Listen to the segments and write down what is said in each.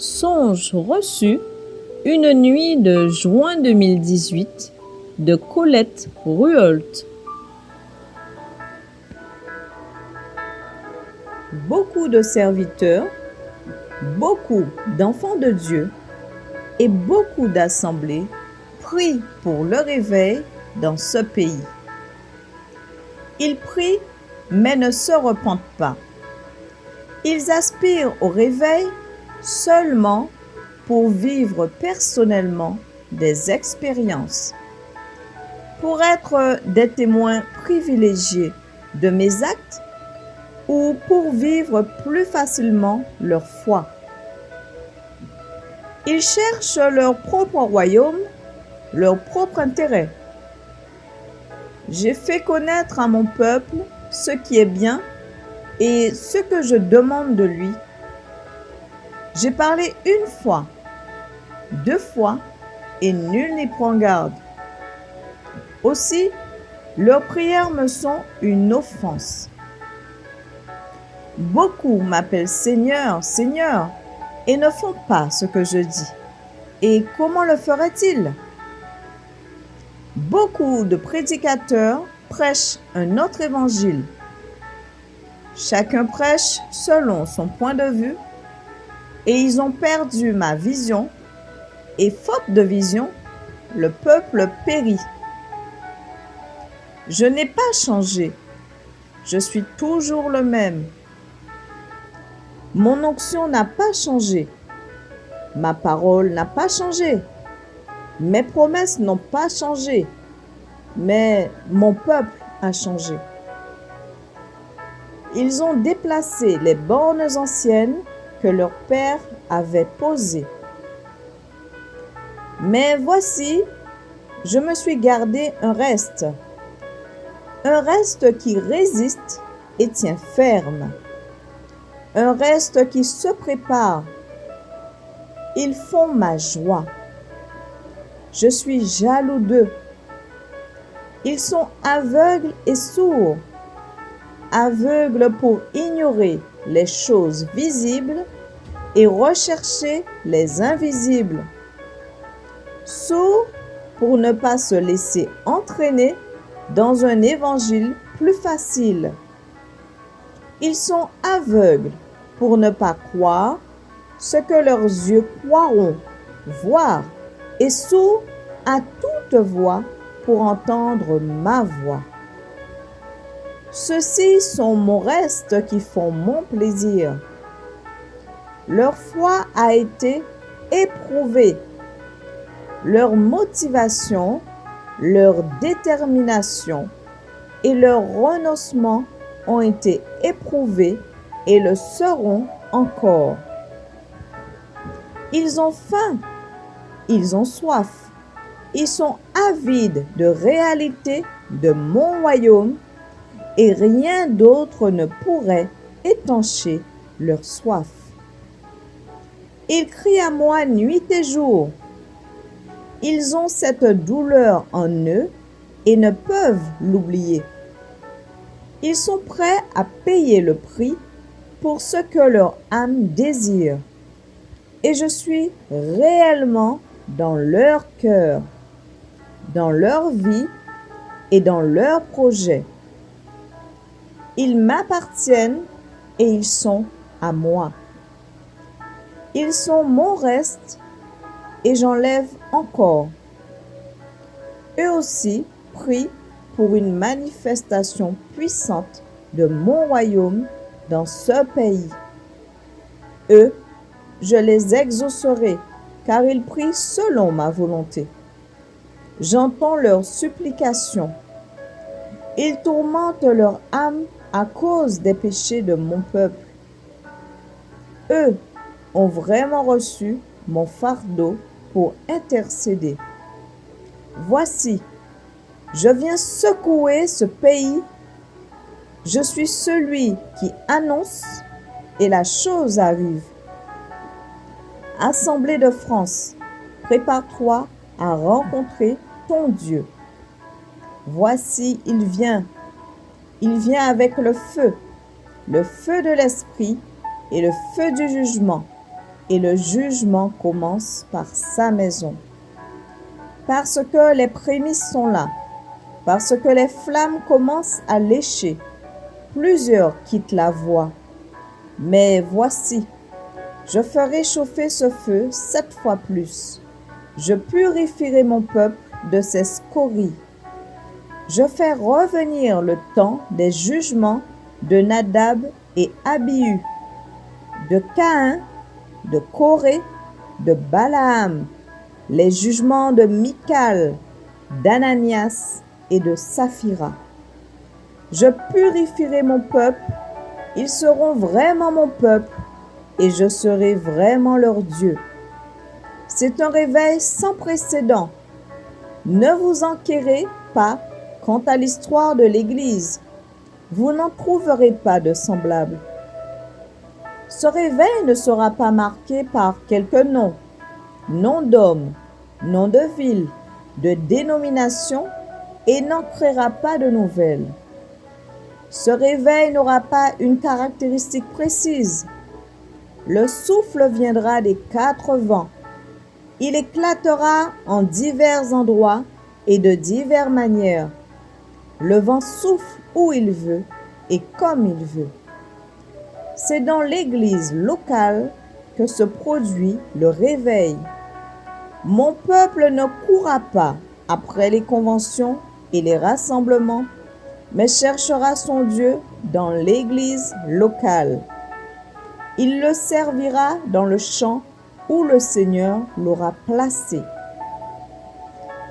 Songe reçu une nuit de juin 2018 de Colette Ruolt. Beaucoup de serviteurs, beaucoup d'enfants de Dieu et beaucoup d'assemblées prient pour le réveil dans ce pays. Ils prient mais ne se repentent pas. Ils aspirent au réveil seulement pour vivre personnellement des expériences, pour être des témoins privilégiés de mes actes ou pour vivre plus facilement leur foi. Ils cherchent leur propre royaume, leur propre intérêt. J'ai fait connaître à mon peuple ce qui est bien et ce que je demande de lui. J'ai parlé une fois, 2 fois, et nul n'y prend garde. Aussi, leurs prières me sont une offense. Beaucoup m'appellent Seigneur, Seigneur, et ne font pas ce que je dis. Et comment le feraient-ils? Beaucoup de prédicateurs prêchent un autre évangile. Chacun prêche selon son point de vue, et ils ont perdu ma vision, et faute de vision, le peuple périt. Je n'ai pas changé, je suis toujours le même. Mon onction n'a pas changé, ma parole n'a pas changé, mes promesses n'ont pas changé, mais mon peuple a changé. Ils ont déplacé les bornes anciennes que leurs pères avaient posées. Mais voici, je me suis gardé un reste qui résiste et tient ferme, un reste qui se prépare. Ils font ma joie. Je suis jaloux d'eux. Ils sont aveugles et sourds, aveugles pour ignorer les choses visibles et rechercher les invisibles, sourds pour ne pas se laisser entraîner dans un évangile plus facile. Ils sont aveugles pour ne pas croire ce que leurs yeux croiront voir et sourds à toute voix pour entendre ma voix. Ceux-ci sont mon reste qui font mon plaisir. Leur foi a été éprouvée. Leur motivation, leur détermination et leur renoncement ont été éprouvés et le seront encore. Ils ont faim, ils ont soif, ils sont avides de réalité de mon royaume et rien d'autre ne pourrait étancher leur soif. Ils crient à moi nuit et jour. Ils ont cette douleur en eux et ne peuvent l'oublier. Ils sont prêts à payer le prix pour ce que leur âme désire. Et je suis réellement dans leur cœur, dans leur vie et dans leurs projets. Ils m'appartiennent et ils sont à moi. Ils sont mon reste et j'enlève encore. Eux aussi prient pour une manifestation puissante de mon royaume dans ce pays. Eux, je les exaucerai, car ils prient selon ma volonté. J'entends leurs supplications. Ils tourmentent leur âme à cause des péchés de mon peuple. Eux ont vraiment reçu mon fardeau pour intercéder. Voici, je viens secouer ce pays. Je suis celui qui annonce et la chose arrive. Assemblée de France, prépare-toi à rencontrer ton Dieu. Voici, il vient avec le feu de l'esprit et le feu du jugement, et le jugement commence par sa maison. Parce que les prémices sont là, parce que les flammes commencent à lécher, plusieurs quittent la voie. Mais voici, je ferai chauffer ce feu 7 fois plus. Je purifierai mon peuple de ses scories. Je fais revenir le temps des jugements de Nadab et Abihu, de Caïn, de Corée, de Balaam, les jugements de Michal, d'Ananias et de Saphira. Je purifierai mon peuple, ils seront vraiment mon peuple, et je serai vraiment leur Dieu. C'est un réveil sans précédent. Ne vous enquérez pas quant à l'histoire de l'Église. Vous n'en trouverez pas de semblable. Ce réveil ne sera pas marqué par quelques noms, nom d'hommes, nom de ville, de dénomination, et n'en créera pas de nouvelles. Ce réveil n'aura pas une caractéristique précise. Le souffle viendra des 4 vents. Il éclatera en divers endroits et de diverses manières. Le vent souffle où il veut et comme il veut. C'est dans l'église locale que se produit le réveil. Mon peuple ne courra pas après les conventions et les rassemblements, mais cherchera son Dieu dans l'église locale. Il le servira dans le champ où le Seigneur l'aura placé.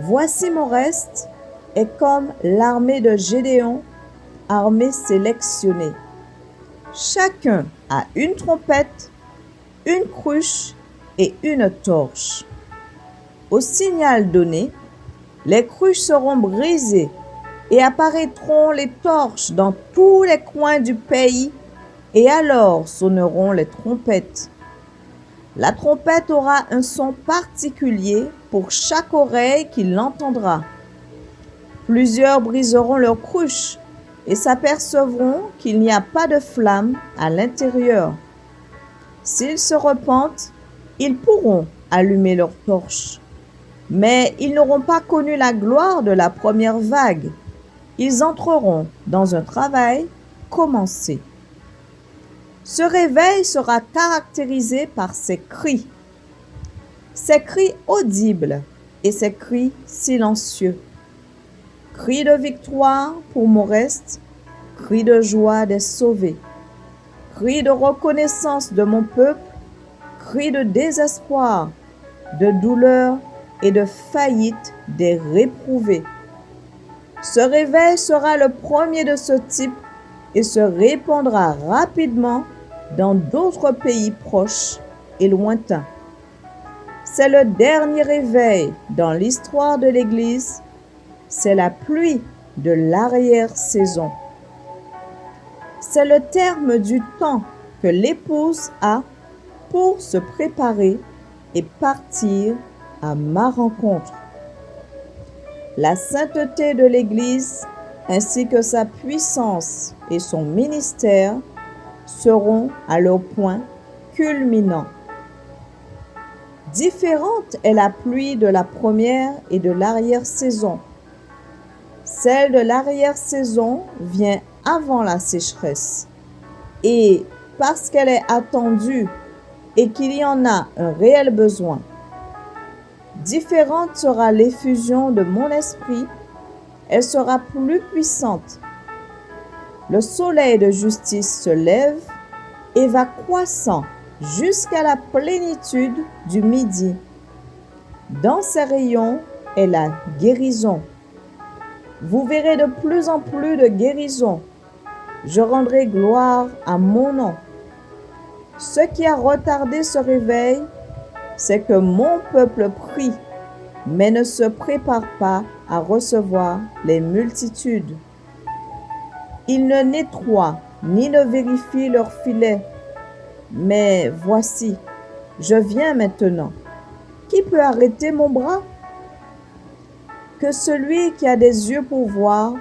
Voici mon reste est comme l'armée de Gédéon, armée sélectionnée. Chacun a une trompette, une cruche et une torche. Au signal donné, les cruches seront brisées et apparaîtront les torches dans tous les coins du pays, et alors sonneront les trompettes. La trompette aura un son particulier pour chaque oreille qui l'entendra. Plusieurs briseront leurs cruches et s'apercevront qu'il n'y a pas de flamme à l'intérieur. S'ils se repentent, ils pourront allumer leurs torches. Mais ils n'auront pas connu la gloire de la première vague. Ils entreront dans un travail commencé. Ce réveil sera caractérisé par ces cris audibles et ces cris silencieux. Cris de victoire pour mon reste, cris de joie des sauvés, cris de reconnaissance de mon peuple, cris de désespoir, de douleur et de faillite des réprouvés. Ce réveil sera le premier de ce type et se répandra rapidement dans d'autres pays proches et lointains. C'est le dernier réveil dans l'histoire de l'Église. C'est la pluie de l'arrière-saison. C'est le terme du temps que l'épouse a pour se préparer et partir à ma rencontre. La sainteté de l'Église ainsi que sa puissance et son ministère seront à leur point culminant. Différente est la pluie de la première et de l'arrière-saison. Celle de l'arrière-saison vient avant la sécheresse. Et parce qu'elle est attendue et qu'il y en a un réel besoin, différente sera l'effusion de mon esprit, elle sera plus puissante. Le soleil de justice se lève et va croissant jusqu'à la plénitude du midi. Dans ses rayons est la guérison. Vous verrez de plus en plus de guérison. Je rendrai gloire à mon nom. Ce qui a retardé ce réveil, c'est que mon peuple prie, mais ne se prépare pas à recevoir les multitudes. Ils ne nettoient ni ne vérifient leurs filets. Mais voici, je viens maintenant. Qui peut arrêter mon bras? Que celui qui a des yeux pour voir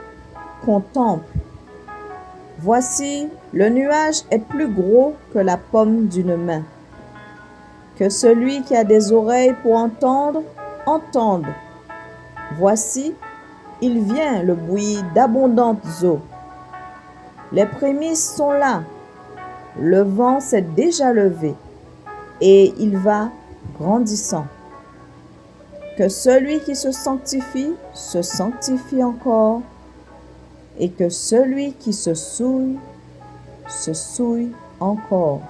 contemple. Voici, le nuage est plus gros que la paume d'une main. Que celui qui a des oreilles pour entendre, entende. Voici, il vient le bruit d'abondantes eaux. Les prémices sont là. Le vent s'est déjà levé et il va grandissant. Que celui qui se sanctifie encore, et que celui qui se souille encore.